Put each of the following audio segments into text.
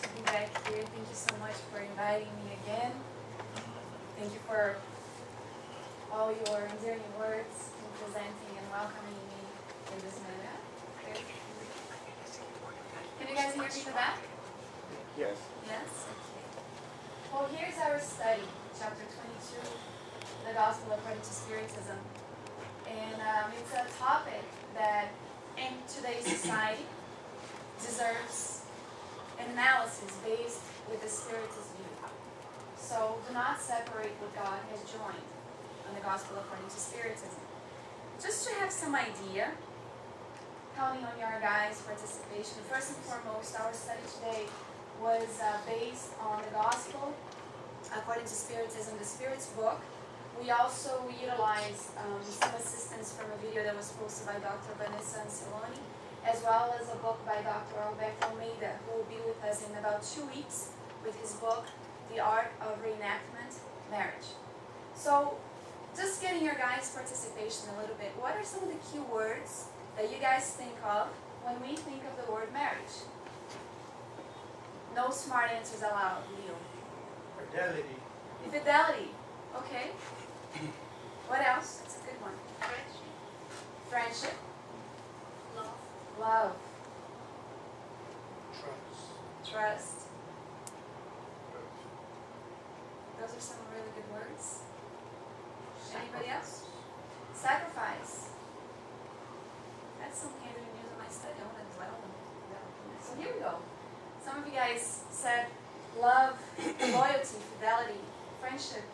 to be back here. Thank you so much for inviting me again. Thank you for all your endearing words in presenting and welcoming me in this manner. Can you guys hear me in the back? Yes. Yes? Okay. Well, here's our study, chapter 22, the Gospel according to Spiritism. And it's a topic that in today's society deserves an analysis based with the Spiritist view. So do not separate what God has joined in the Gospel according to Spiritism. Just to have some idea, counting on your guys' participation, first and foremost, our study today was based on the Gospel according to Spiritism, the Spirit's book. We also utilized some assistance from a video that was posted by Dr. Vanessa Anceloni, as well as a book by Dr. Alberto Almeida, who will be with us in about 2 weeks with his book, The Art of Reenactment, Marriage. So, just getting your guys' participation a little bit, what are some of the key words that you guys think of when we think of the word marriage? No smart answers allowed, Leo. Fidelity. Fidelity, okay. What else? That's a good one. Friendship. Friendship. Love. Love. Trust. Trust. Those are some really good words. Anybody else? Sacrifice. That's something I didn't use in my study. I want to dwell on that. So here we go. Some of you guys said love, loyalty, fidelity, friendship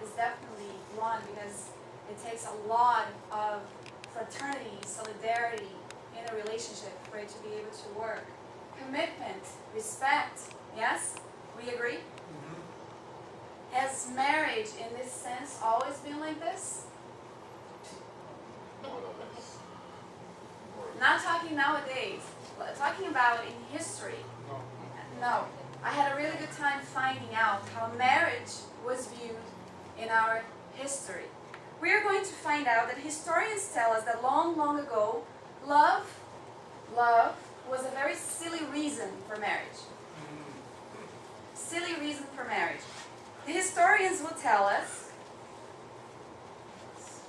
is definitely one because it takes a lot of fraternity, solidarity in a relationship for it to be able to work. Commitment, respect, yes? We agree? Has marriage in this sense always been like this? More or less. Not talking nowadays, but talking about in history. No. I had a really good time finding out how marriage was viewed in our history. We are going to find out that historians tell us that long, long ago, love was a very silly reason for marriage. Silly reason for marriage. The historians will tell us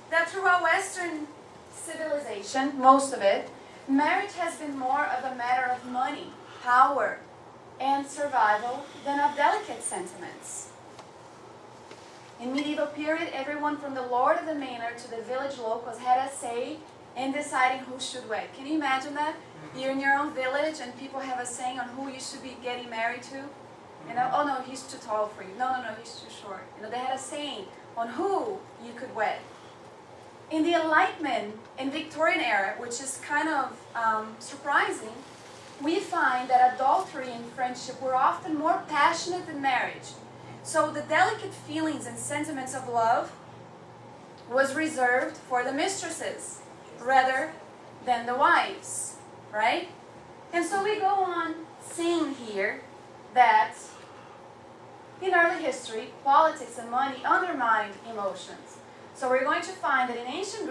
that throughout Western civilization, most of it, marriage has been more of a matter of money, power, and survival than of delicate sentiments. In medieval period, everyone from the lord of the manor to the village locals had a say in deciding who should wed. Can you imagine that? You're in your own village and people have a say on who you should be getting married to. You know, oh no, he's too tall for you. No, he's too short. You know, they had a say on who you could wed. In the Enlightenment and Victorian era, which is kind of surprising, we find that adultery and friendship were often more passionate than marriage. So the delicate feelings and sentiments of love was reserved for the mistresses rather than the wives, right? And so we go on seeing here that in early history, politics and money undermined emotions. So we're going to find that in ancient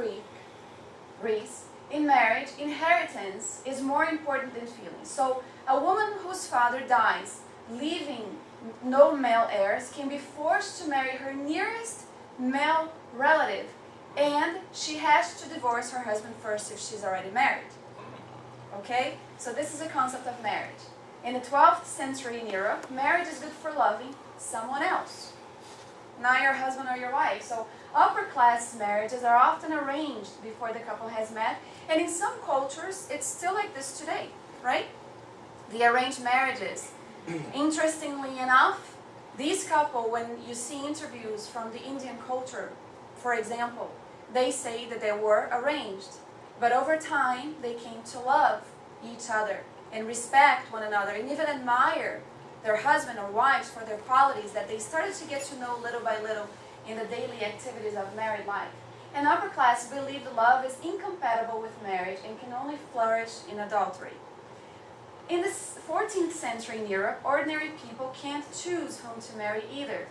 Greece, in marriage, inheritance is more important than feelings. So a woman whose father dies, leaving no male heirs, can be forced to marry her nearest male relative, and she has to divorce her husband first if she's already married. Okay? So this is a concept of marriage. In the 12th century in Europe, marriage is good for loving someone else, not your husband or your wife. So upper class marriages are often arranged before the couple has met, and in some cultures it's still like this today, right? The arranged marriages. Interestingly enough, these couple, when you see interviews from the Indian culture, for example, they say that they were arranged, but over time they came to love each other and respect one another and even admire their husband or wives for their qualities that they started to get to know little by little in the daily activities of married life. And upper class believed love is incompatible with marriage and can only flourish in adultery. In the 14th century in Europe, ordinary people can't choose whom to marry either.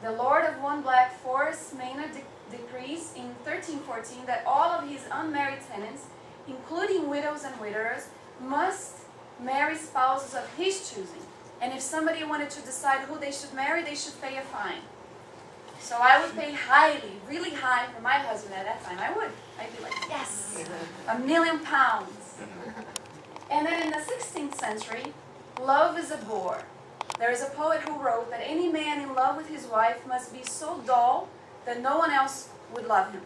The lord of one black forest manor decrees in 1314 that all of his unmarried tenants, including widows and widowers, must marry spouses of his choosing. And if somebody wanted to decide who they should marry, they should pay a fine. So I would pay highly, really high for my husband at that time. I would. I'd be like, yes, £1,000,000. And then in the 16th century, love is a bore. There is a poet who wrote that any man in love with his wife must be so dull that no one else would love him.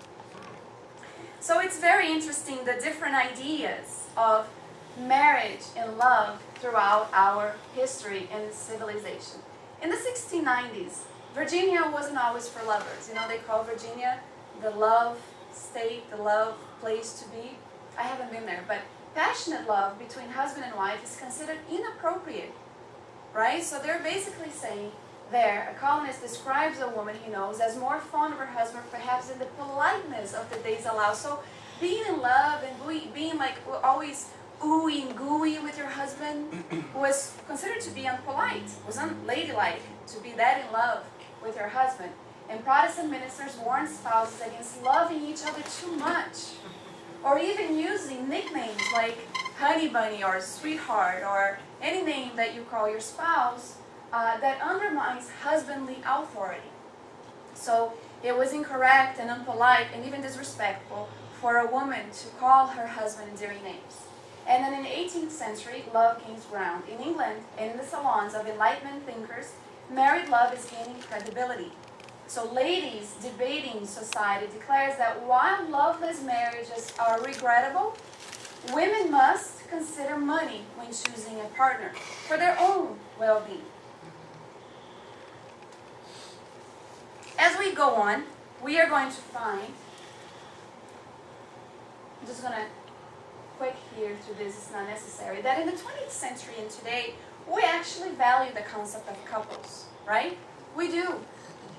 So it's very interesting the different ideas of marriage and love throughout our history and civilization. In the 1690s, Virginia wasn't always for lovers. You know, they call Virginia the love state, the love place to be. I haven't been there, but passionate love between husband and wife is considered inappropriate, right? So they're basically saying there, a columnist describes a woman he knows as more fond of her husband perhaps than the politeness of the days allow. So being in love and being like always ooey and gooey with your husband was considered to be unpolite, was unladylike to be that in love with your husband. And Protestant ministers warned spouses against loving each other too much, or even using nicknames like honey bunny or sweetheart or any name that you call your spouse that undermines husbandly authority. So it was incorrect and unpolite and even disrespectful for a woman to call her husband endearing names. And then in the 18th century, love gains ground. In England and in the salons of Enlightenment thinkers, married love is gaining credibility. So ladies' debating society declares that while loveless marriages are regrettable, women must consider money when choosing a partner for their own well-being. As we go on, we are going to find, I'm just going to quick here through this, it's not necessary, that in the 20th century and today, we actually value the concept of couples, right? We do.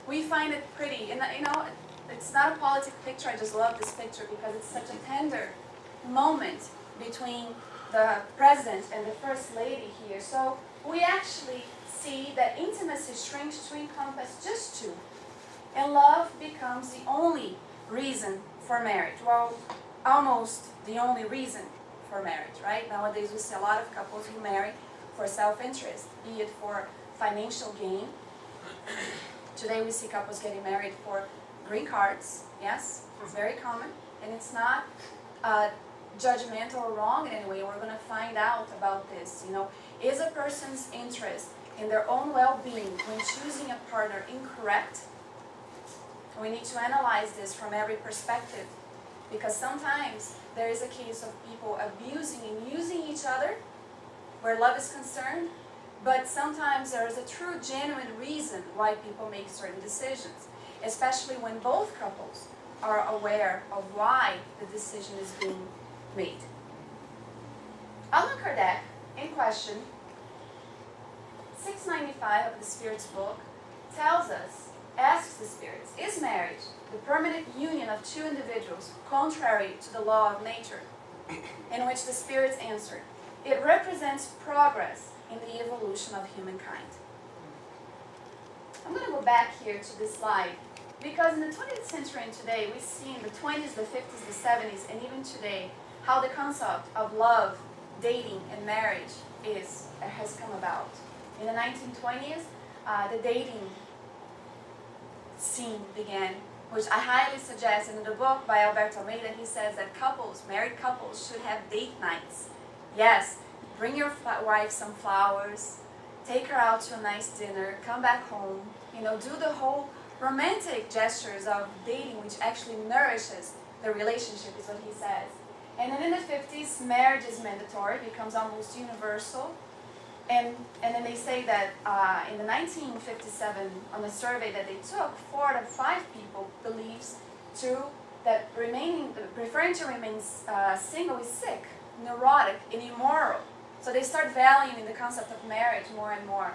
We find it pretty. And you know, it's not a politic picture, I just love this picture because it's such a tender moment between the president and the first lady here. So we actually see that intimacy shrinks to encompass just two. And love becomes the only reason for marriage. Well, almost the only reason for marriage, right? Nowadays we see a lot of couples who marry for self-interest, be it for financial gain. Today we see couples getting married for green cards. Yes, it's very common. And it's not judgmental or wrong in any way. We're going to find out about this. You know, is a person's interest in their own well-being when choosing a partner incorrect? We need to analyze this from every perspective, because sometimes there is a case of people abusing and using each other where love is concerned, but sometimes there is a true, genuine reason why people make certain decisions, especially when both couples are aware of why the decision is being made. Allan Kardec, in question 695 of the Spirit's book, tells us, asks the spirits, is marriage the permanent union of two individuals contrary to the law of nature? In which the spirits answered, it represents progress in the evolution of humankind. I'm going to go back here to this slide, because in the 20th century and today, we see in the 20s, the 50s, the 70s, and even today, how the concept of love, dating, and marriage has come about. In the 1920s, the dating scene began, which I highly suggest. In the book by Alberto Almeida, he says that married couples should have date nights. Yes, bring your wife some flowers, take her out to a nice dinner, come back home, do the whole romantic gestures of dating, which actually nourishes the relationship, is what he says. And then in the 50s, marriage is mandatory, becomes almost universal. And then they say that in the 1957, on a survey that they took, 4 out of 5 people believes that preferring to remain single is sick, neurotic, and immoral. So they start valuing the concept of marriage more and more.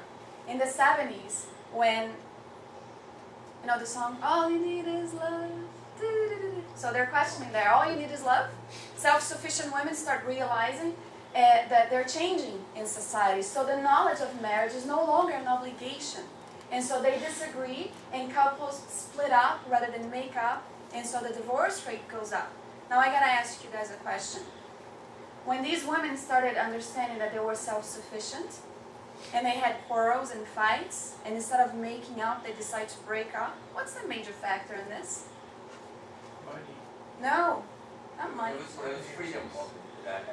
In the 70s, when, the song, all you need is love, so they're questioning there, all you need is love? Self-sufficient women start realizing that they're changing in society. So the knowledge of marriage is no longer an obligation. And so they disagree, and couples split up rather than make up, and so the divorce rate goes up. Now I gotta ask you guys a question. When these women started understanding that they were self-sufficient, and they had quarrels and fights, and instead of making up, they decide to break up. What's the major factor in this? Money. No, not money. It was freedom,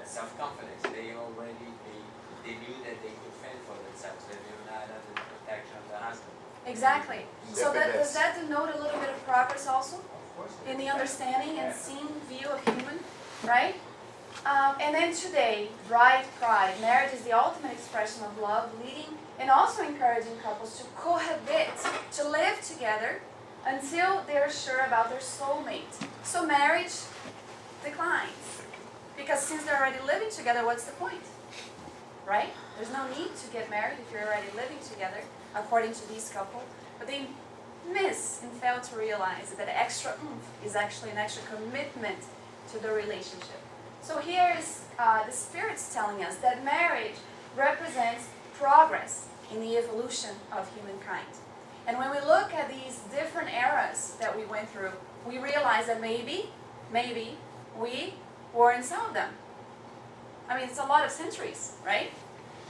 self-confidence. They knew that they could fend for themselves. They were not under the protection of the husband. Exactly. So does that denote a little bit of progress also? Of course. In the understanding and seeing view of human, right? And then today, bride pride. Marriage is the ultimate expression of love, leading and also encouraging couples to cohabit, to live together until they're sure about their soulmate. So marriage declines. Because since they're already living together, what's the point? Right? There's no need to get married if you're already living together, according to this couple. But they miss and fail to realize that extra oomph is actually an extra commitment to the relationship. So here is the Spirit's telling us that marriage represents progress in the evolution of humankind. And when we look at these different eras that we went through, we realize that maybe we were in some of them. I mean, it's a lot of centuries, right?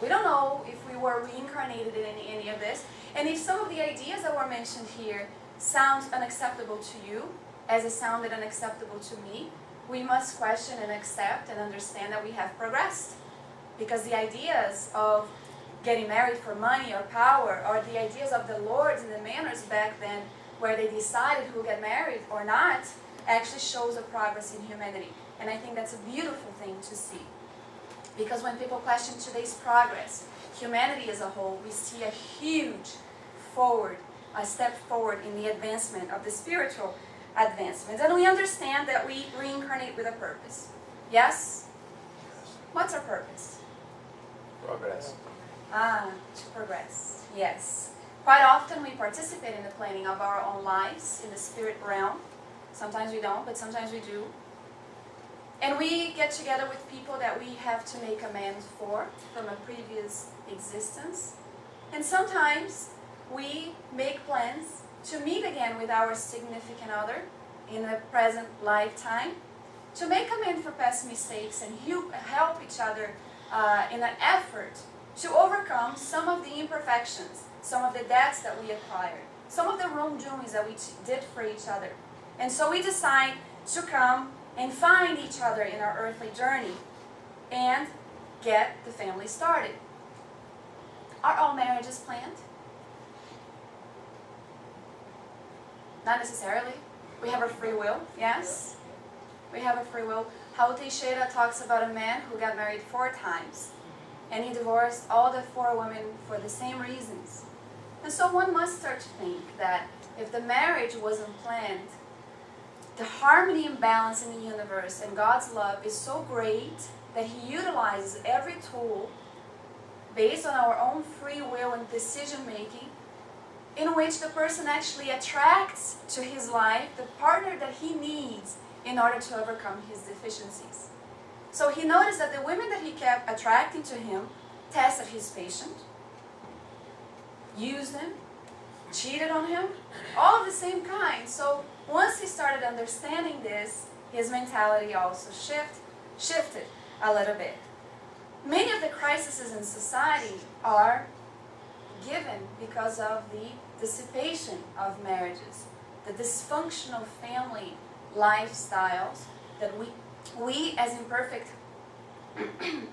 We don't know if we were reincarnated in any of this. And if some of the ideas that were mentioned here sound unacceptable to you, as it sounded unacceptable to me, we must question and accept and understand that we have progressed. Because the ideas of getting married for money or power, or the ideas of the lords and the manors back then, where they decided who get married or not, actually shows a progress in humanity. And I think that's a beautiful thing to see. Because when people question today's progress, humanity as a whole, we see a huge step forward in the advancement of the spiritual advancement. And we understand that we reincarnate with a purpose. Yes? What's our purpose? Progress. To progress. Yes. Quite often we participate in the planning of our own lives in the spirit realm. Sometimes we don't, but sometimes we do. And we get together with people that we have to make amends for from a previous existence. And sometimes we make plans to meet again with our significant other in the present lifetime, to make amends for past mistakes and help each other in an effort to overcome some of the imperfections, some of the debts that we acquired, some of the wrongdoings that we did for each other. And so we decide to come and find each other in our earthly journey and get the family started. Are all marriages planned? Not necessarily. We have a free will, yes? We have a free will. Raul Teixeira talks about a man who got married 4 times, and he divorced all the 4 women for the same reasons. And so one must start to think that if the marriage wasn't planned, the harmony and balance in the universe and God's love is so great that He utilizes every tool based on our own free will and decision making, in which the person actually attracts to his life the partner that he needs in order to overcome his deficiencies. So he noticed that the women that he kept attracting to him tested his patience, used him, cheated on him, all of the same kind. So once he started understanding this, his mentality also shifted a little bit. Many of the crises in society are given because of the dissipation of marriages, the dysfunctional family lifestyles that we as imperfect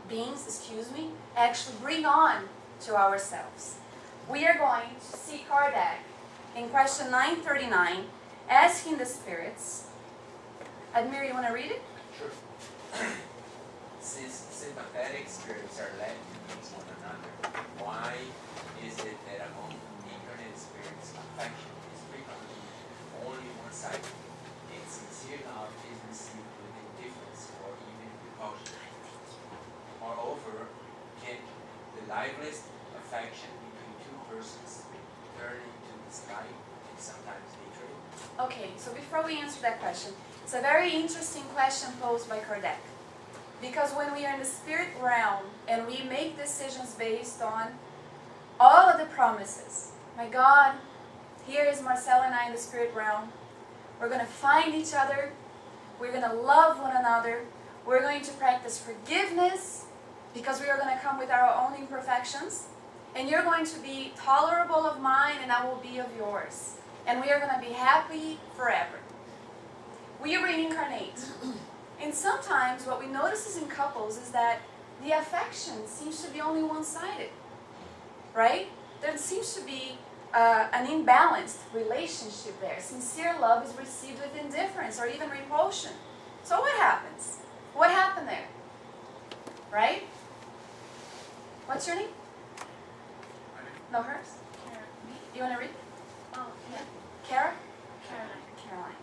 beings, actually bring on to ourselves. We are going to see Kardec in question 939, asking the spirits. Admir, you want to read it? Sure. Since sympathetic spirits are led to meet one another, why is it that among incarnate spirits, affection is frequently only one-sided, and sincere love is received with indifference or even repulsion? Moreover, can the liveliest affection between 2 persons turn into dislike and sometimes hatred? Okay, so before we answer that question, it's a very interesting question posed by Kardec. Because when we are in the spirit realm and we make decisions based on all of the promises, my God, here is Marcel and I in the spirit realm. We're going to find each other. We're going to love one another. We're going to practice forgiveness because we are going to come with our own imperfections. And you're going to be tolerable of mine, and I will be of yours. And we are going to be happy forever. We reincarnate. And sometimes what we notice in couples is that the affection seems to be only one-sided. Right? There seems to be an imbalanced relationship there. Sincere love is received with indifference or even repulsion. So what happens? What happened there? Right? What's your name? No, hers? You want to read? Oh, yeah. Kara? Caroline. Caroline.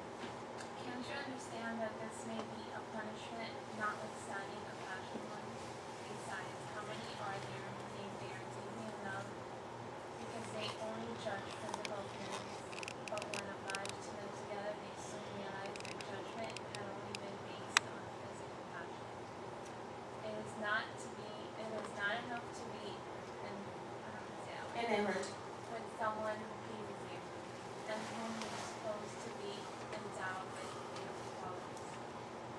Can't you understand that this may be a punishment, notwithstanding a passion one? Besides, how many are there who think they are deeply in love because they only judge physical appearance, but when obliged to live together, they soon realize their judgment had only been based on physical passion. It is not enough to be Enamored. with someone who pleases you, and whom you are supposed to be endowed with beautiful qualities.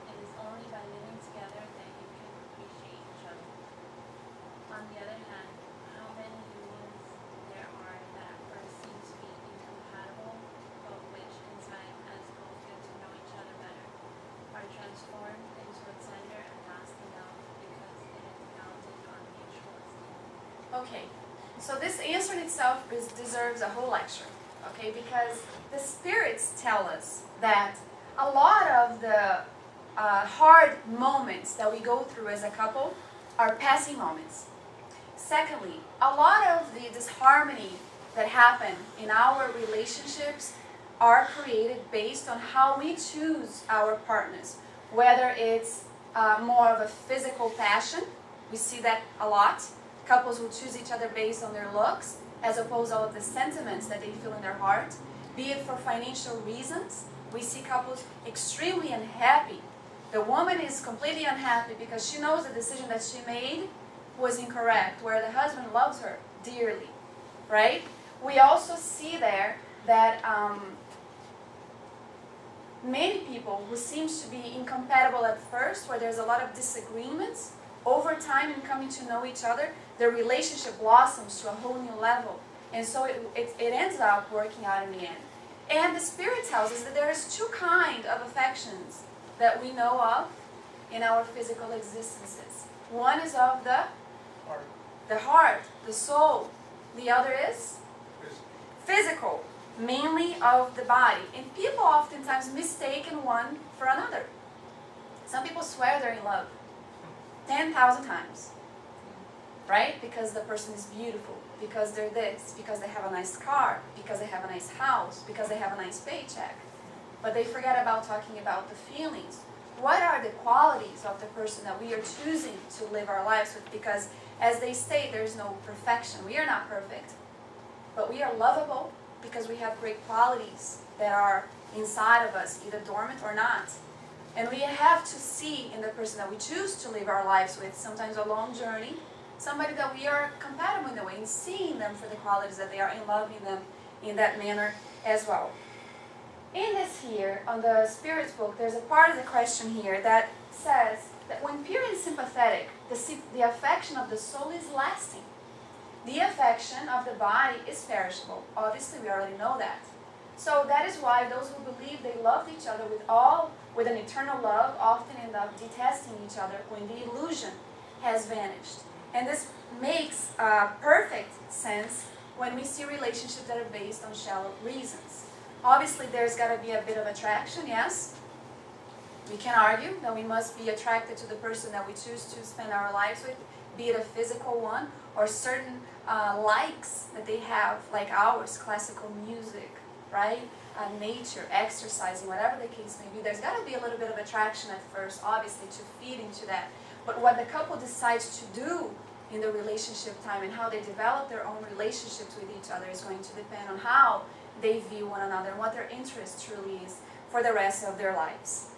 It is only by living together that you can appreciate each other. On the other hand, how many unions there are that at first seem to be incompatible, but which in time, as both get to know each other better, are transformed into a tender and lasting love because it is founded on mutual esteem. Okay. So this answer in itself deserves a whole lecture. Okay? Because the spirits tell us that a lot of the hard moments that we go through as a couple are passing moments. Secondly, a lot of the disharmony that happen in our relationships are created based on how we choose our partners. Whether it's more of a physical passion, we see that a lot. Couples who choose each other based on their looks, as opposed to all of the sentiments that they feel in their heart. Be it for financial reasons, we see couples extremely unhappy. The woman is completely unhappy because she knows the decision that she made was incorrect, where the husband loves her dearly, right? We also see there that many people who seems to be incompatible at first, where there's a lot of disagreements, over time in coming to know each other, the relationship blossoms to a whole new level. And so it ends up working out in the end. And the Spirit tells us that there is two kinds of affections that we know of in our physical existences. One is of the heart, the soul. The other is physical, mainly of the body. And people oftentimes mistake one for another. Some people swear they're in love 10,000 times, right? Because the person is beautiful, because they're this, because they have a nice car, because they have a nice house, because they have a nice paycheck. But they forget about talking about the feelings. What are the qualities of the person that we are choosing to live our lives with? Because as they state, there is no perfection. We are not perfect, but we are lovable because we have great qualities that are inside of us, either dormant or not. And we have to see in the person that we choose to live our lives with, sometimes a long journey, somebody that we are compatible in the way, and seeing them for the qualities that they are and loving them in that manner as well. In this here, on the Spirit's book, there's a part of the question here that says that when pure and sympathetic, the affection of the soul is lasting. The affection of the body is perishable. Obviously, we already know that. So that is why those who believe they loved each other with an eternal love often end up detesting each other when the illusion has vanished. And this makes perfect sense when we see relationships that are based on shallow reasons. Obviously, there's got to be a bit of attraction, yes. We can argue that we must be attracted to the person that we choose to spend our lives with, be it a physical one or certain likes that they have, like ours, classical music, right? Nature, exercising, whatever the case may be. There's got to be a little bit of attraction at first, obviously, to feed into that. But what the couple decides to do in the relationship time and how they develop their own relationships with each other is going to depend on how they view one another and what their interest truly is for the rest of their lives.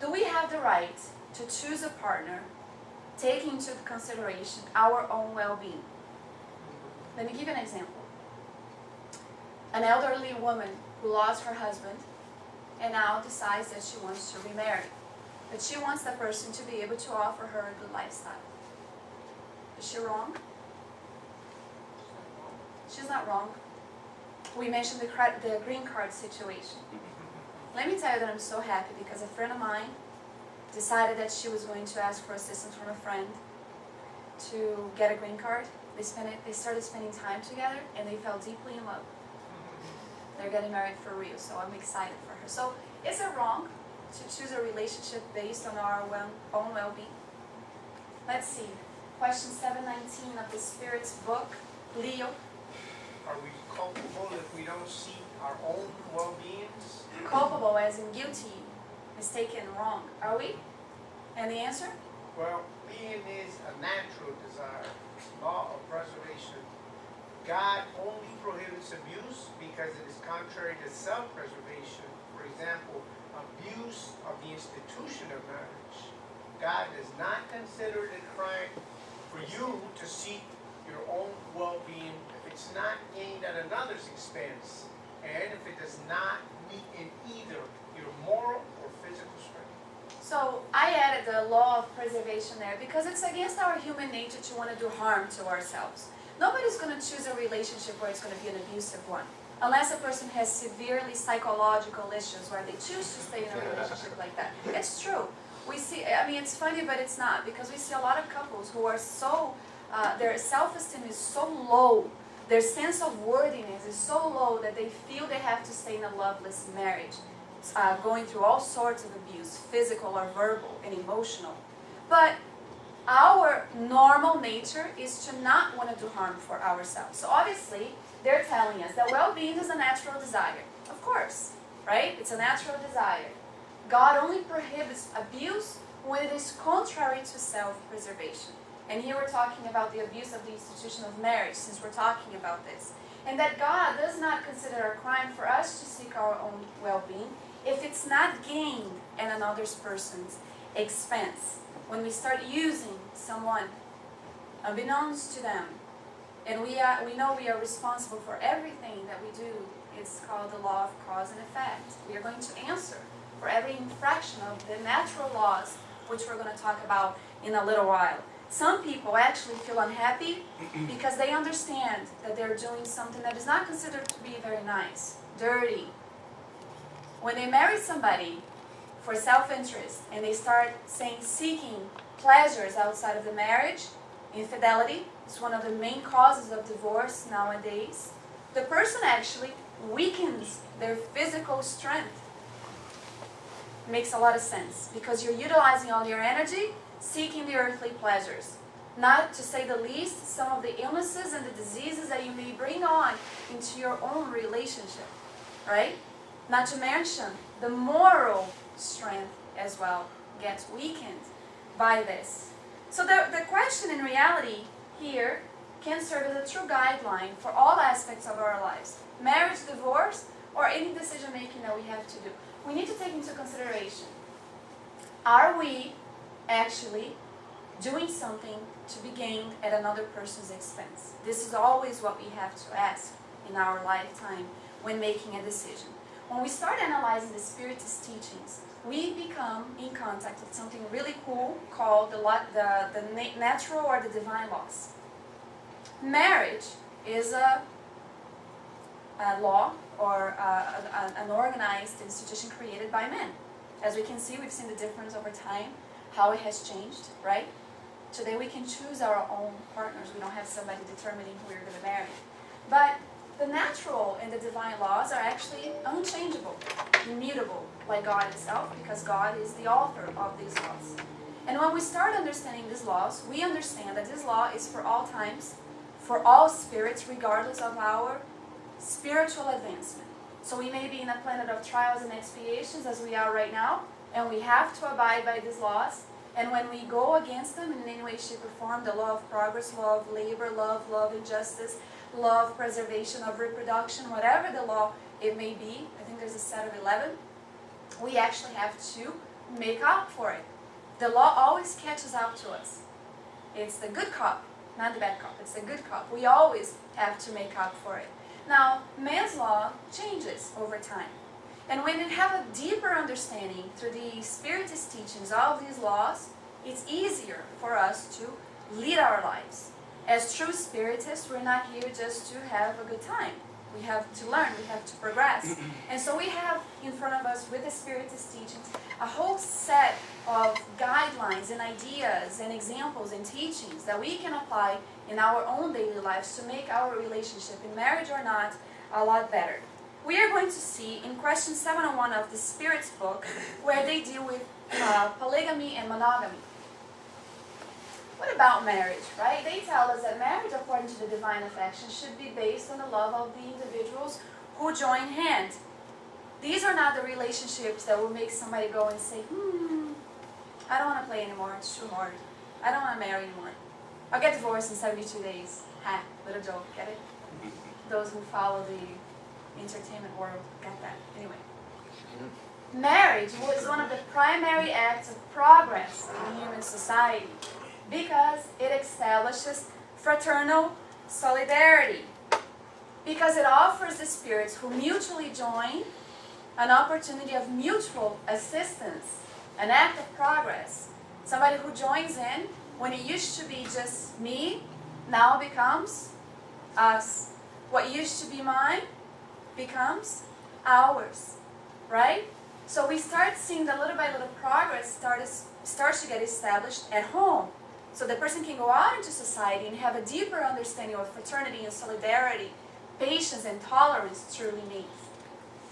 Do we have the right to choose a partner taking into consideration our own well-being? Let me give you an example. An elderly woman who lost her husband and now decides that she wants to remarry. But she wants that person to be able to offer her a good lifestyle. Is she wrong? she's not wrong. We mentioned the green card situation. Let me tell you that I'm so happy because a friend of mine decided that she was going to ask for assistance from a friend to get a green card. They started spending time together and they fell deeply in love. They're getting married for real, so I'm excited for her. So is it wrong to choose a relationship based on our own well-being? Let's see. Question 719 of the Spirit's book. Leo. Are we culpable if we don't seek our own well-beings? Culpable as in guilty, mistaken, wrong. Are we? And the answer? Well, being is a natural desire, law of preservation. God only prohibits abuse because it is contrary to self-preservation. For example, abuse of the institution of marriage. God does not consider it a crime for you to seek your own well-being if it's not gained at another's expense, and if it does not meet in either your moral or physical strength. So I added the law of preservation there because it's against our human nature to want to do harm to ourselves. Nobody's going to choose a relationship where it's going to be an abusive one, unless a person has severely psychological issues where they choose to stay in a relationship like that. It's true. We see, I mean, it's funny, but it's not, because we see a lot of couples who are so, their self-esteem is so low, their sense of worthiness is so low that they feel they have to stay in a loveless marriage, going through all sorts of abuse, physical or verbal and emotional. But our normal nature is to not want to do harm for ourselves. So obviously, they're telling us that well-being is a natural desire. Of course, right? It's a natural desire. God only prohibits abuse when it is contrary to self-preservation. And here we're talking about the abuse of the institution of marriage, since we're talking about this. And that God does not consider a crime for us to seek our own well-being if it's not gained at another person's expense. When we start using someone unbeknownst to them, and we know we are responsible for everything that we do, it's called the law of cause and effect. We are going to answer for every infraction of the natural laws, which we're going to talk about in a little while. Some people actually feel unhappy because they understand that they're doing something that is not considered to be very nice, dirty. When they marry somebody for self-interest and they start seeking pleasures outside of the marriage, infidelity is one of the main causes of divorce nowadays. The person actually weakens their physical strength. Makes a lot of sense because you're utilizing all your energy seeking the earthly pleasures. Not to say the least, some of the illnesses and the diseases that you may bring on into your own relationship, right? Not to mention the moral strength as well gets weakened by this. So the question in reality here can serve as a true guideline for all aspects of our lives. Marriage, divorce, or any decision making that we have to do. We need to take into consideration, are we actually doing something to be gained at another person's expense? This is always what we have to ask in our lifetime when making a decision. When we start analyzing the Spiritist teachings, we become in contact with something really cool called the natural or the divine laws. Marriage is a law or an organized institution created by men. As we can see, we've seen the difference over time, how it has changed, right? Today we can choose our own partners. We don't have somebody determining who we're going to marry. But the natural and the divine laws are actually unchangeable, immutable, like God Himself, because God is the author of these laws. And when we start understanding these laws, we understand that this law is for all times, for all spirits, regardless of our spiritual advancement. So we may be in a planet of trials and expiations as we are right now, and we have to abide by these laws. And when we go against them in any way, shape, or form, the law of progress, law of labor, love and justice, law of preservation, of reproduction, whatever the law it may be, I think there's a set of 11, we actually have to make up for it. The law always catches up to us. It's the good cop, not the bad cop. It's the good cop. We always have to make up for it. Now, man's law changes over time. And when we have a deeper understanding through the Spiritist teachings of these laws, it's easier for us to lead our lives As true spiritists, we're not here just to have a good time. We have to learn, we have to progress. And so we have in front of us, with the Spiritist teachings, a whole set of guidelines and ideas and examples and teachings that we can apply in our own daily lives to make our relationship, in marriage or not, a lot better. We are going to see in question 701 of the Spirit's book, where they deal with polygamy and monogamy. What about marriage, right? They tell us that marriage, according to the divine affection, should be based on the love of the individuals who join hands. These are not the relationships that will make somebody go and say, I don't want to play anymore, it's too hard. I don't want to marry anymore. I'll get divorced in 72 days. Ha, little joke, get it? Those who follow the entertainment world get that. Anyway. Marriage was one of the primary acts of progress in human society, because it establishes fraternal solidarity, because it offers the spirits who mutually join an opportunity of mutual assistance, an act of progress. Somebody who joins in, when it used to be just me, now becomes us. What used to be mine becomes ours, right? So we start seeing the little by little progress starts to get established at home. So the person can go out into society and have a deeper understanding of fraternity and solidarity, patience and tolerance truly means.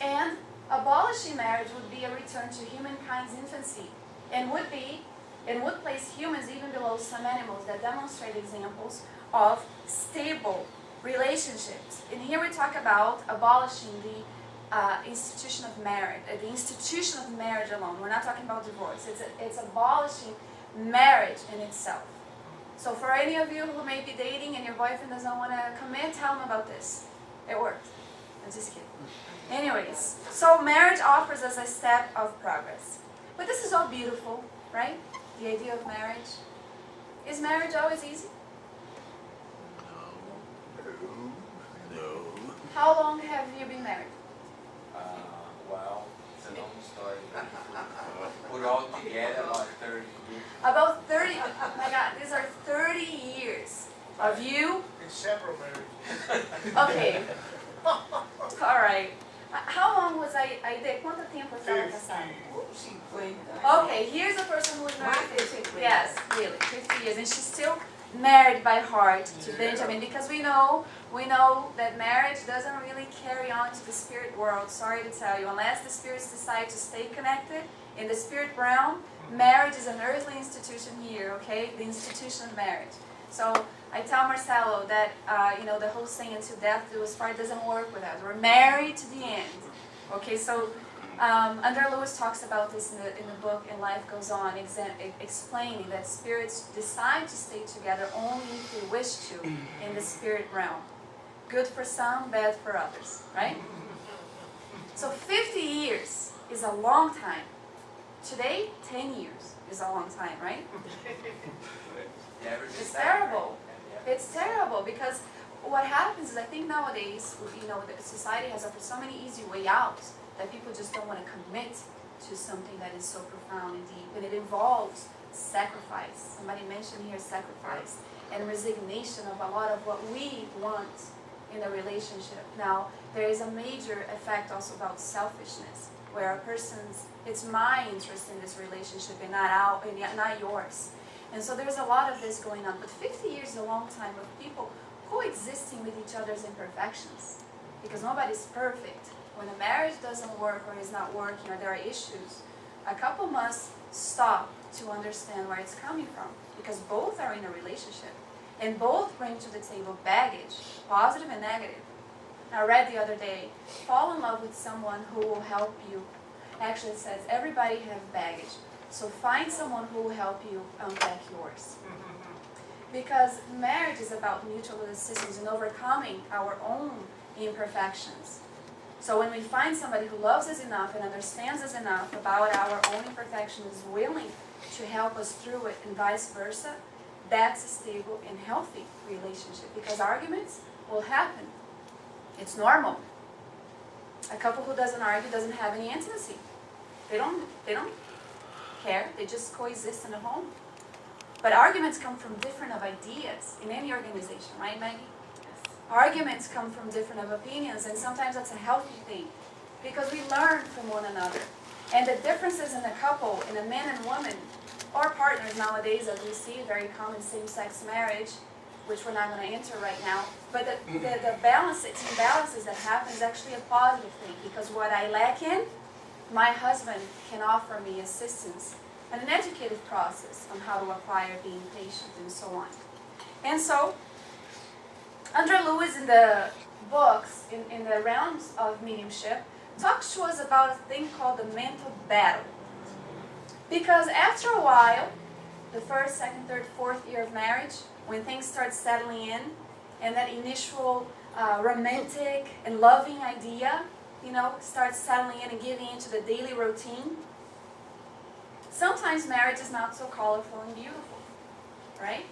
And abolishing marriage would be a return to humankind's infancy, and would place humans even below some animals that demonstrate examples of stable relationships. And here we talk about abolishing the institution of marriage, the institution of marriage alone. We're not talking about divorce. It's abolishing marriage in itself. So for any of you who may be dating and your boyfriend doesn't want to commit, tell him about this. It worked. I'm just kidding. Anyways, so marriage offers us a step of progress. But this is all beautiful, right? The idea of marriage. Is marriage always easy? No. How long have you been married? Well, it's a long story. Put all together about 30 years. About 30, oh my God, these are 30 years of you. In several marriages. Okay. All right. How long was I de quanto tempo eu estava casada? 50. Okay, here's a person who was married Mais de 50. 50. Yes, really, 50 years. And she's still married by heart to Benjamin, because we know that marriage doesn't really carry on to the spirit world. Sorry to tell you, unless the spirits decide to stay connected in the spirit realm, marriage is an earthly institution here, okay? The institution of marriage. So I tell Marcelo that, the whole saying until death do us part doesn't work with us. We're married to the end. Okay, so Andreia Lewis talks about this in the book And Life Goes On, explaining that spirits decide to stay together only if they wish to in the spirit realm. Good for some, bad for others, right? So 50 years is a long time. Today, 10 years is a long time, right? It's terrible. It's terrible, because what happens is, I think nowadays, the society has offered so many easy way outs that people just don't want to commit to something that is so profound and deep. And it involves sacrifice. Somebody mentioned here sacrifice and resignation of a lot of what we want in a relationship. Now, there is a major effect also about selfishness, where a person's, it's my interest in this relationship and not yours. And so there's a lot of this going on. But 50 years is a long time of people coexisting with each other's imperfections, because nobody's perfect. When a marriage doesn't work or is not working or there are issues, a couple must stop to understand where it's coming from, because both are in a relationship and both bring to the table baggage, positive and negative. I read the other day, fall in love with someone who will help you. Actually, it says everybody has baggage, so find someone who will help you unpack yours. Because marriage is about mutual assistance and overcoming our own imperfections. So when we find somebody who loves us enough and understands us enough about our own imperfections, is willing to help us through it and vice versa, that's a stable and healthy relationship, because arguments will happen. It's normal. A couple who doesn't argue doesn't have any intimacy. They don't care. They just coexist in a home. But arguments come from different of ideas in any organization, right, Maggie? Arguments come from different of opinions, and sometimes that's a healthy thing because we learn from one another. And the differences in a couple, in a man and woman, or partners nowadays, as we see, very common same-sex marriage, which we're not going to enter right now, but the imbalances that happen is actually a positive thing because what I lack in, my husband can offer me assistance and an educated process on how to acquire being patient and so on. And so, Andreia Lewis in the books, in the realms of mediumship, talks to us about a thing called the mental battle. Because after a while, the first, second, third, fourth year of marriage, when things start settling in, and that initial romantic and loving idea, starts settling in and giving into the daily routine, sometimes marriage is not so colorful and beautiful, right?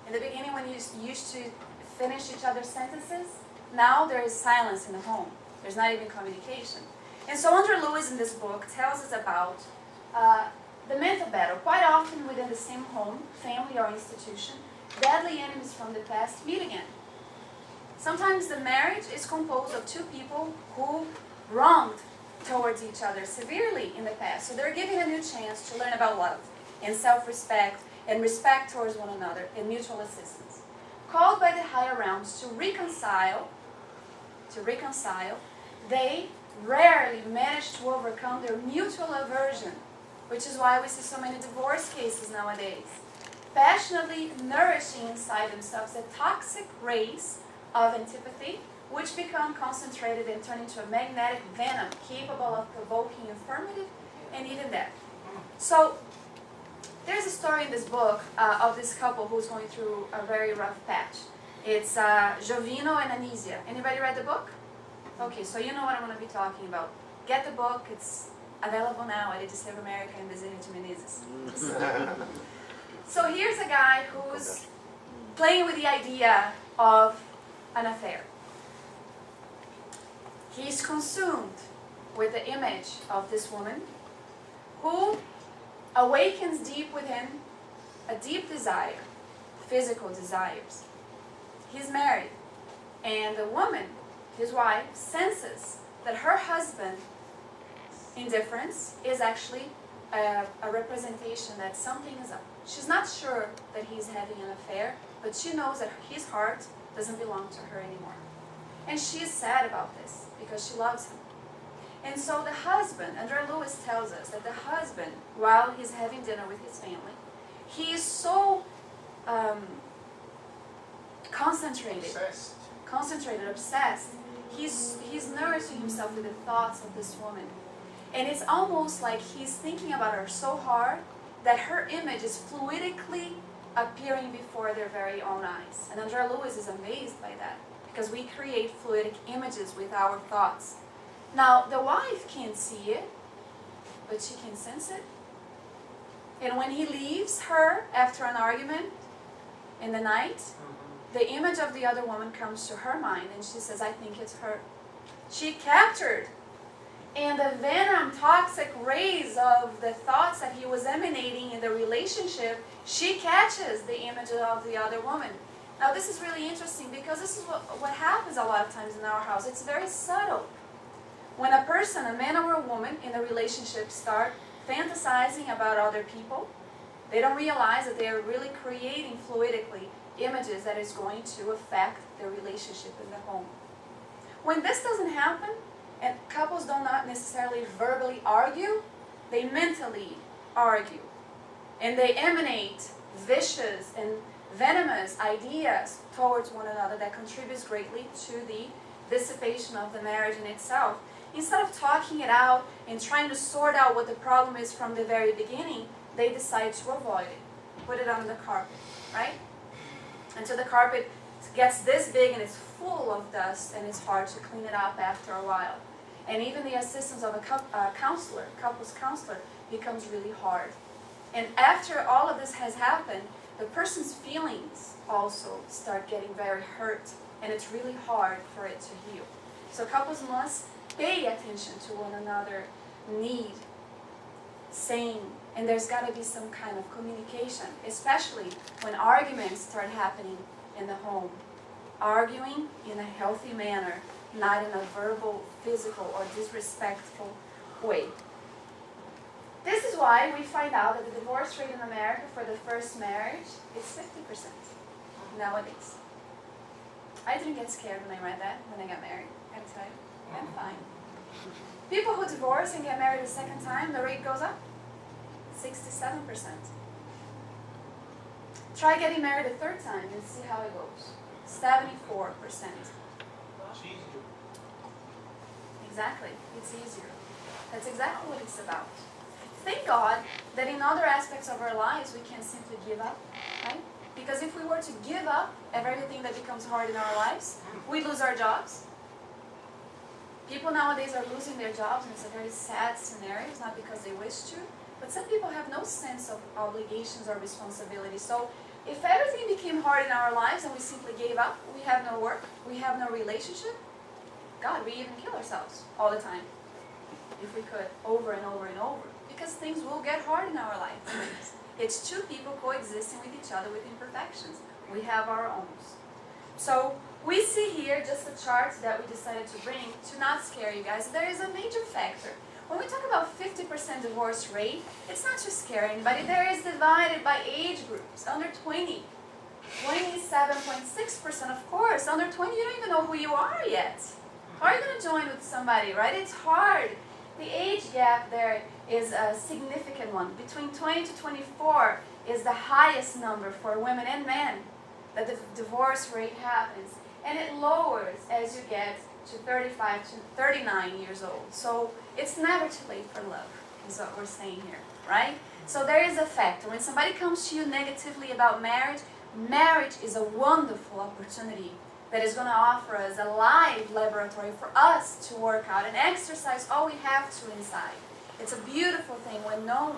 In the beginning, when you used to finish each other's sentences, now there is silence in the home. There's not even communication. And so Andreia Lewis in this book tells us about the mental battle. Quite often within the same home, family or institution, deadly enemies from the past meet again. Sometimes the marriage is composed of two people who wronged towards each other severely in the past. So they're given a new chance to learn about love and self-respect and respect towards one another and mutual assistance. Called by the higher realms to reconcile, they rarely manage to overcome their mutual aversion, which is why we see so many divorce cases nowadays. Passionately nourishing inside themselves a toxic race of antipathy, which become concentrated and turn into a magnetic venom capable of provoking affirmative and even death. So, there's a story in this book of this couple who's going through a very rough patch. It's Jovino and Andreia. Anybody read the book? Okay, so you know what I'm going to be talking about. Get the book. It's available now at Edis of America and Bezerra to Menezes. So here's a guy who's playing with the idea of an affair. He's consumed with the image of this woman who awakens deep within a deep desire, physical desires. He's married, and the woman, his wife, senses that her husband's indifference is actually a representation that something is up. She's not sure that he's having an affair, but she knows that his heart doesn't belong to her anymore. And she is sad about this because she loves him. And so the husband, Andreia Lewis tells us that the husband, while he's having dinner with his family, he is so obsessed. He's nourishing himself with the thoughts of this woman. And it's almost like he's thinking about her so hard that her image is fluidically appearing before their very own eyes. And Andreia Lewis is amazed by that because we create fluidic images with our thoughts. Now, the wife can't see it, but she can sense it. And when he leaves her after an argument in the night, the image of the other woman comes to her mind and she says, I think it's her. She captured. And the venom, toxic rays of the thoughts that he was emanating in the relationship, she catches the image of the other woman. Now this is really interesting because this is what happens a lot of times in our house. It's very subtle. When a person, a man or a woman in a relationship start fantasizing about other people, they don't realize that they are really creating fluidically images that is going to affect their relationship in the home. When this doesn't happen, and couples do not necessarily verbally argue, they mentally argue. And they emanate vicious and venomous ideas towards one another that contributes greatly to the dissipation of the marriage in itself. Instead of talking it out and trying to sort out what the problem is from the very beginning, they decide to avoid it. Put it on the carpet, right? Until the carpet gets this big and it's full of dust and it's hard to clean it up after a while. And even the assistance of a couples counselor, becomes really hard. And after all of this has happened, the person's feelings also start getting very hurt, and it's really hard for it to heal. So couples must pay attention to one another's need. saying, and there's got to be some kind of communication, especially when arguments start happening in the home. Arguing in a healthy manner, not in a verbal, physical, or disrespectful way. This is why we find out that the divorce rate in America for the first marriage is 50% nowadays. I didn't get scared when I read that, when I got married, I gotta tell you. I'm fine. People who divorce and get married a second time, the rate goes up. 67%. Try getting married a third time and see how it goes. 74%. Exactly. It's easier. That's exactly what it's about. Thank God that in other aspects of our lives we can simply give up, right? Because if we were to give up everything that becomes hard in our lives, we lose our jobs. People nowadays are losing their jobs, and it's a very sad scenario. It's not because they wish to, but some people have no sense of obligations or responsibility. So if everything became hard in our lives and we simply gave up, we have no work, we have no relationship, God, we even kill ourselves all the time. If we could, over and over and over. Because things will get hard in our lives. It's two people coexisting with each other with imperfections. We have our own. So we see here just a chart that we decided to bring to not scare you guys. There is a major factor. When we talk about 50% divorce rate, it's not to scare anybody. There is divided by age groups. Under 20, 27.6%, of course. Under 20, you don't even know who you are yet. How are you going to join with somebody, right? It's hard. The age gap there is a significant one. Between 20 to 24 is the highest number for women and men that the divorce rate happens. And it lowers as you get to 35 to 39 years old. So it's never too late for love, is what we're saying here, right? So there is a factor. When somebody comes to you negatively about marriage, marriage is a wonderful opportunity that is going to offer us a live laboratory for us to work out and exercise all we have to inside. It's a beautiful thing when known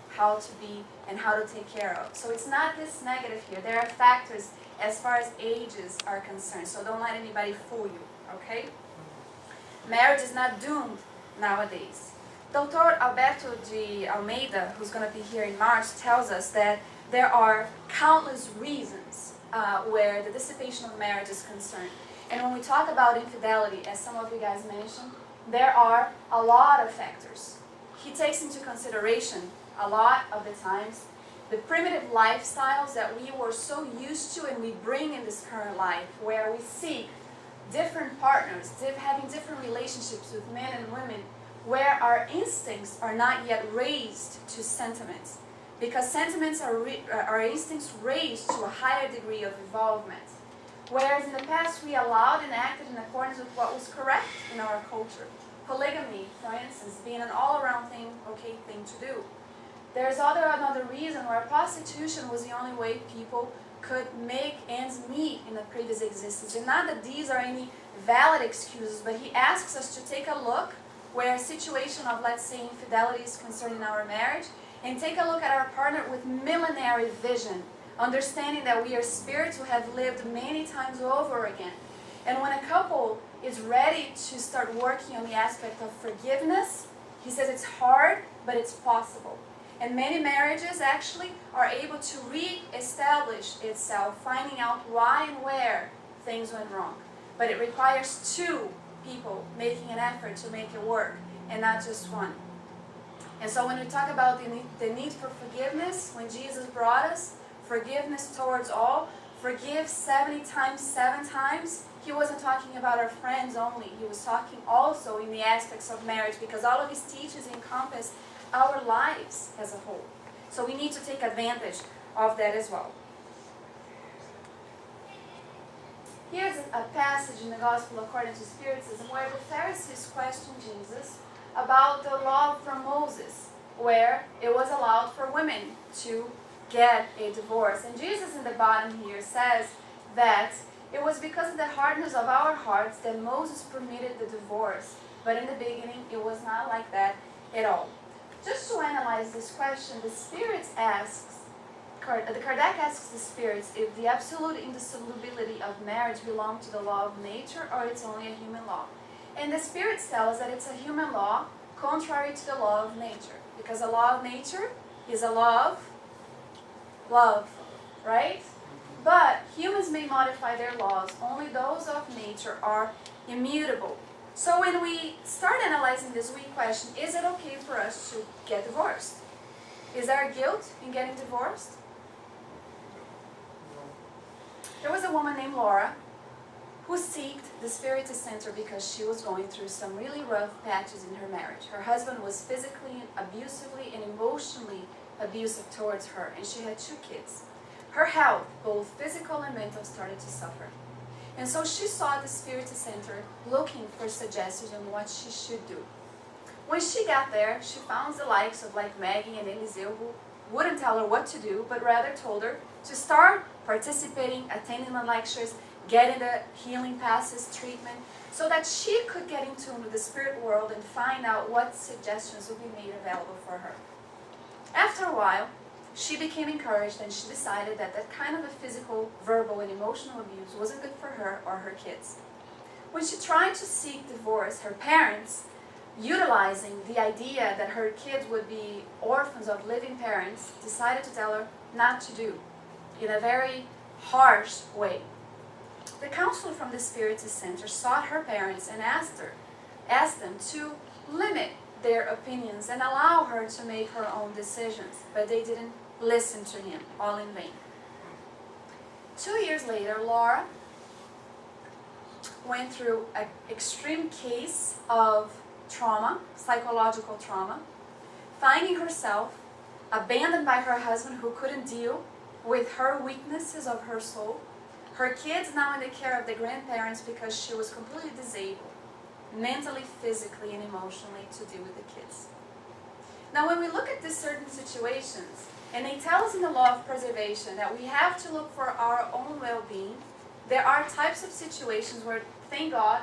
how to be and how to take care of. So it's not this negative here. There are factors as far as ages are concerned. So don't let anybody fool you, okay? Marriage is not doomed nowadays. Dr. Alberto de Almeida, who's going to be here in March, tells us that there are countless reasons where the dissipation of marriage is concerned. And when we talk about infidelity, as some of you guys mentioned, there are a lot of factors. He takes into consideration a lot of the times the primitive lifestyles that we were so used to and we bring in this current life, where we seek different partners, having different relationships with men and women, where our instincts are not yet raised to sentiments. Because sentiments are instincts raised to a higher degree of involvement. Whereas in the past we allowed and acted in accordance with what was correct in our culture. Polygamy, for instance, being an all-around thing, okay thing to do. There's another reason where prostitution was the only way people could make ends meet in a previous existence. And not that these are any valid excuses, but he asks us to take a look where a situation of, let's say, infidelity is concerned in our marriage, and take a look at our partner with millenary vision, understanding that we are spirits who have lived many times over again. And when a couple is ready to start working on the aspect of forgiveness, he says it's hard, but it's possible. And many marriages actually are able to re-establish itself, finding out why and where things went wrong. But it requires two people making an effort to make it work, and not just one. And so when we talk about the need for forgiveness, when Jesus brought us forgiveness towards all, forgive 70 times, 7 times, he wasn't talking about our friends only. He was talking also in the aspects of marriage, because all of his teachings encompass our lives as a whole. So we need to take advantage of that as well. Here's a passage in the Gospel according to Spiritism where the Pharisees questioned Jesus about the law from Moses, where it was allowed for women to get a divorce. And Jesus in the bottom here says that it was because of the hardness of our hearts that Moses permitted the divorce. But in the beginning, it was not like that at all. Just to analyze this question, the Kardec asks the spirits if the absolute indissolubility of marriage belongs to the law of nature or it's only a human law. And the spirits tell us that it's a human law contrary to the law of nature. Because the law of nature is a law of love, right? But humans may modify their laws. Only those of nature are immutable. So when we start analyzing this, we question, is it okay for us to get divorced? Is there guilt in getting divorced? There was a woman named Laura who sought the Spirit Center because she was going through some really rough patches in her marriage. Her husband was physically, abusively, and emotionally abusive towards her, and she had 2 kids. Her health, both physical and mental, started to suffer. And so she sought the Spirit Center looking for suggestions on what she should do. When she got there, she found the likes of like Maggie and Eliseu who wouldn't tell her what to do, but rather told her to start participating, attending the lectures, getting the healing passes treatment, so that she could get in tune with the spirit world and find out what suggestions would be made available for her. After a while, she became encouraged and she decided that that kind of a physical, verbal, and emotional abuse wasn't good for her or her kids. When she tried to seek divorce, her parents, utilizing the idea that her kids would be orphans of living parents, decided to tell her not to do, in a very harsh way. The counselor from the Spirit Center sought her parents and asked them to limit their opinions and allow her to make her own decisions, but they didn't listen to him, all in vain. 2 years later, Laura went through an extreme case of trauma, psychological trauma, finding herself abandoned by her husband who couldn't deal with her weaknesses of her soul, her kids now in the care of the grandparents because she was completely disabled, mentally, physically, and emotionally, to deal with the kids. Now when we look at these certain situations, and they tell us in the law of preservation that we have to look for our own well-being, there are types of situations where, thank God,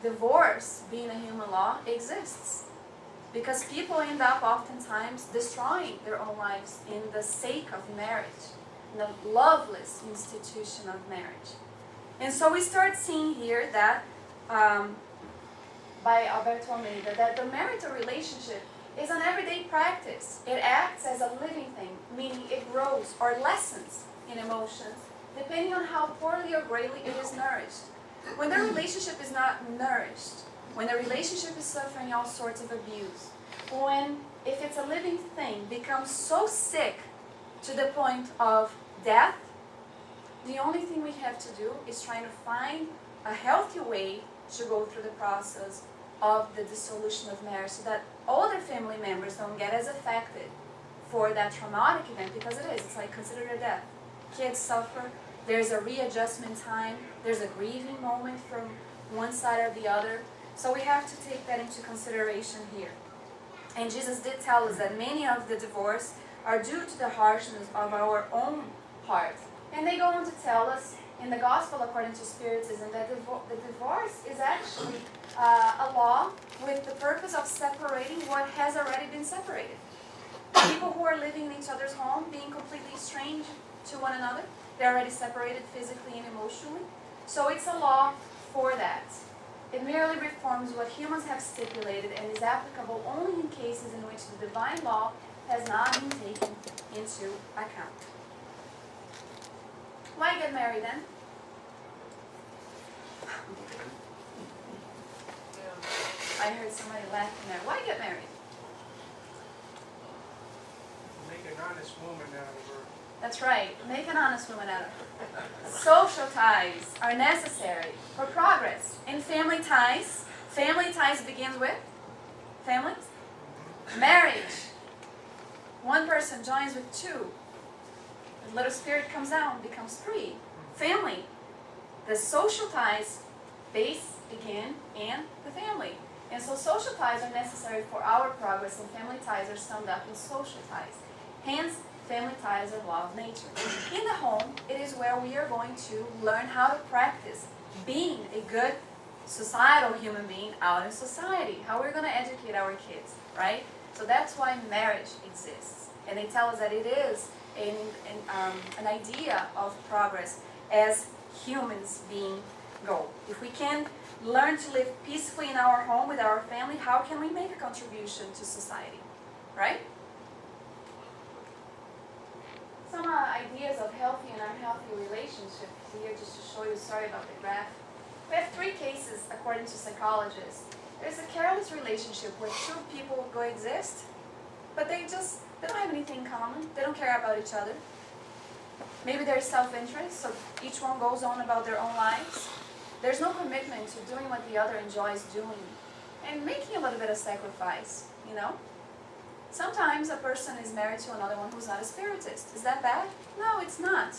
divorce, being a human law, exists. Because people end up oftentimes destroying their own lives in the sake of marriage, in the loveless institution of marriage. And so we start seeing here that, by Alberto Almeida, that the marital relationship is an everyday practice. It acts as a living thing, meaning it grows or lessens in emotions, depending on how poorly or greatly it is nourished. When the relationship is not nourished, when the relationship is suffering all sorts of abuse, if it's a living thing, becomes so sick to the point of death, the only thing we have to do is try to find a healthy way to go through the process of the dissolution of marriage so that other family members don't get as affected for that traumatic event, because it's like considered a death. Kids suffer, there's a readjustment time, there's a grieving moment from one side or the other. So we have to take that into consideration here. And Jesus did tell us that many of the divorce are due to the harshness of our own heart. And they go on to tell us in the Gospel according to Spiritism that the divorce is actually a law with the purpose of separating what has already been separated. People who are living in each other's home, being completely strange to one another, they're already separated physically and emotionally. So it's a law for that. It merely reforms what humans have stipulated and is applicable only in cases in which the divine law has not been taken into account. Why get married then? I heard somebody laughing there. Why get married? Make an honest woman out of her. That's right. Make an honest woman out of her. Social ties are necessary for progress. And family ties begins with families. Marriage. One person joins with two. The little spirit comes out and becomes three. Family. The social ties begin in the family. And so social ties are necessary for our progress, and family ties are summed up in social ties. Hence, family ties are law of nature. In the home, it is where we are going to learn how to practice being a good societal human being out in society. How we're going to educate our kids, right? So that's why marriage exists. And they tell us that it is an idea of progress as humans being go. If we can learn to live peacefully in our home with our family, how can we make a contribution to society, right? Some ideas of healthy and unhealthy relationships here, just to show you. Sorry about the graph. We have 3 cases according to psychologists. There's a careless relationship where 2 people coexist, but they don't have anything in common. They don't care about each other. Maybe there's self-interest, so each one goes on about their own lives. There's no commitment to doing what the other enjoys doing and making a little bit of sacrifice, you know? Sometimes a person is married to another one who's not a spiritist. Is that bad? No, it's not.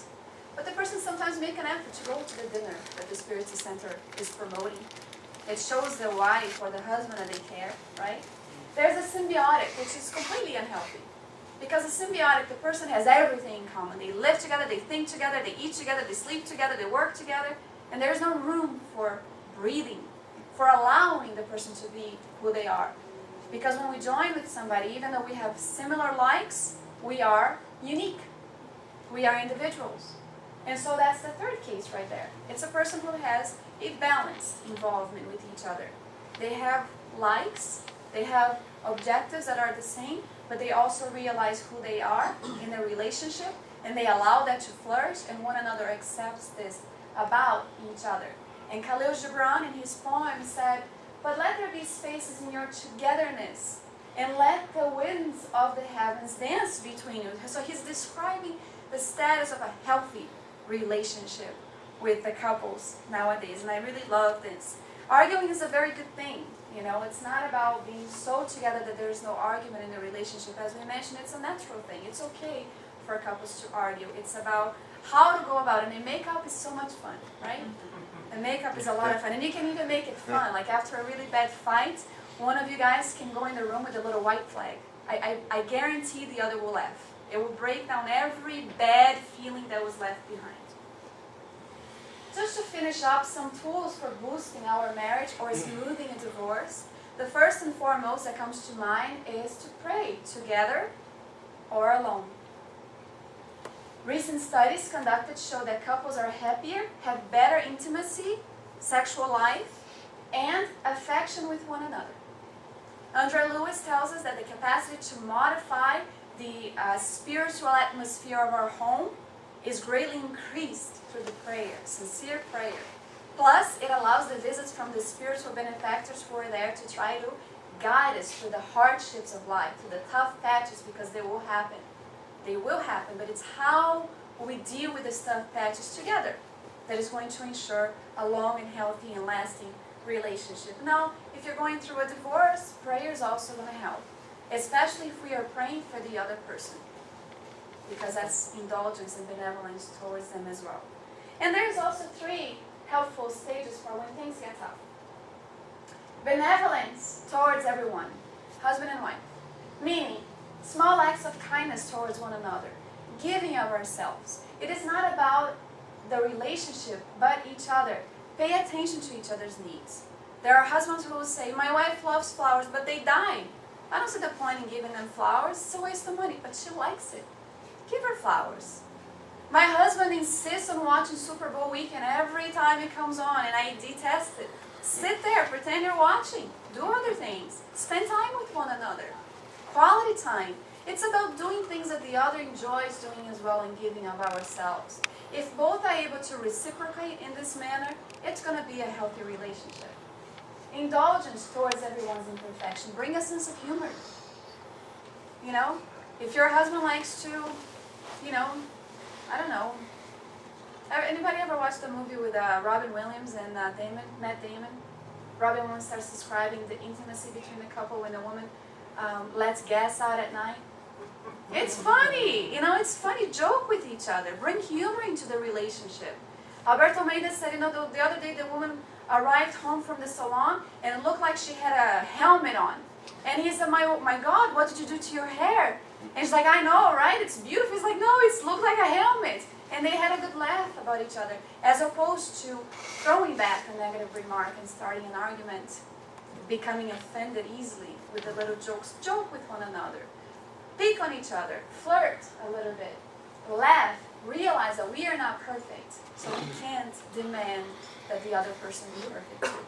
But the person sometimes makes an effort to go to the dinner that the Spiritist Center is promoting. It shows the wife or the husband that they care, right? There's a symbiotic, which is completely unhealthy. Because a symbiotic, the person has everything in common. They live together, they think together, they eat together, they sleep together, they work together. And there's no room for breathing, for allowing the person to be who they are. Because when we join with somebody, even though we have similar likes, we are unique. We are individuals. And so that's the 3rd case right there. It's a person who has a balanced involvement with each other. They have likes, they have objectives that are the same, but they also realize who they are in a relationship, and they allow that to flourish, and one another accepts this about each other. And Khalil Gibran in his poem said, "But let there be spaces in your togetherness, and let the winds of the heavens dance between you." So he's describing the status of a healthy relationship with the couples nowadays, and I really love this. Arguing is a very good thing, you know. It's not about being so together that there's no argument in the relationship. As we mentioned, it's a natural thing. It's okay for couples to argue. It's about how to go about it, and makeup is so much fun, right? And makeup is a lot of fun, and you can even make it fun. Like after a really bad fight, one of you guys can go in the room with a little white flag. I guarantee the other will laugh. It will break down every bad feeling that was left behind. Just to finish up, some tools for boosting our marriage or smoothing a divorce. The first and foremost that comes to mind is to pray together or alone. Recent studies conducted show that couples are happier, have better intimacy, sexual life, and affection with one another. Andreia Lewis tells us that the capacity to modify the spiritual atmosphere of our home is greatly increased through the prayer, sincere prayer. Plus, it allows the visits from the spiritual benefactors who are there to try to guide us through the hardships of life, through the tough patches, because they will happen. They will happen, but it's how we deal with the tough patches together that is going to ensure a long and healthy and lasting relationship. Now, if you're going through a divorce, prayer is also going to help, especially if we are praying for the other person, because that's indulgence and benevolence towards them as well. And there's also 3 helpful stages for when things get tough. Benevolence towards everyone, husband and wife, meaning small acts of kindness towards one another, giving of ourselves. It is not about the relationship, but each other. Pay attention to each other's needs. There are husbands who will say, "My wife loves flowers, but they die. I don't see the point in giving them flowers. It's a waste of money, but she likes it. Give her flowers." My husband insists on watching Super Bowl weekend every time it comes on, and I detest it. Sit there, pretend you're watching. Do other things. Spend time with one another. Quality time. It's about doing things that the other enjoys doing as well and giving of ourselves. If both are able to reciprocate in this manner, it's going to be a healthy relationship. Indulgence towards everyone's imperfection. Bring a sense of humor. You know, if your husband likes to, you know, I don't know. Anybody ever watched the movie with Robin Williams and Matt Damon? Robin Williams starts describing the intimacy between the couple when the woman lets gas out at night. It's funny, you know, it's funny. Joke with each other. Bring humor into the relationship. Alberto Menezes said, you know, the other day the woman arrived home from the salon and it looked like she had a helmet on. And he said, my God, what did you do to your hair? And she's like, I know, right? It's beautiful. He's like, no, it looked like a helmet. And they had a good laugh about each other, as opposed to throwing back a negative remark and starting an argument, becoming offended easily with the little jokes. Joke with one another. Pick on each other. Flirt a little bit. Laugh. Realize that we are not perfect, so we can't demand that the other person be perfect too.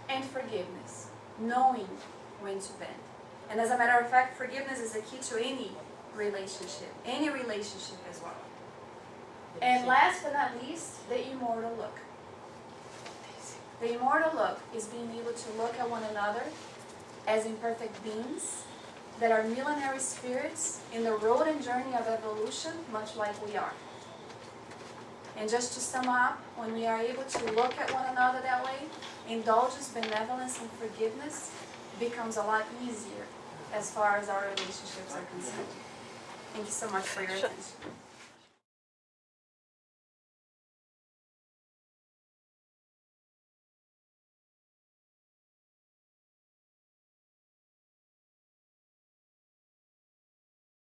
and forgiveness, knowing when to bend. And as a matter of fact, forgiveness is a key to any relationship as well. And last but not least, the immortal look. The immortal look is being able to look at one another as imperfect beings that are millenary spirits in the road and journey of evolution, much like we are. And just to sum up, when we are able to look at one another that way, indulgence, benevolence, and forgiveness becomes a lot easier as far as our relationships are concerned. Thank you so much for your attention.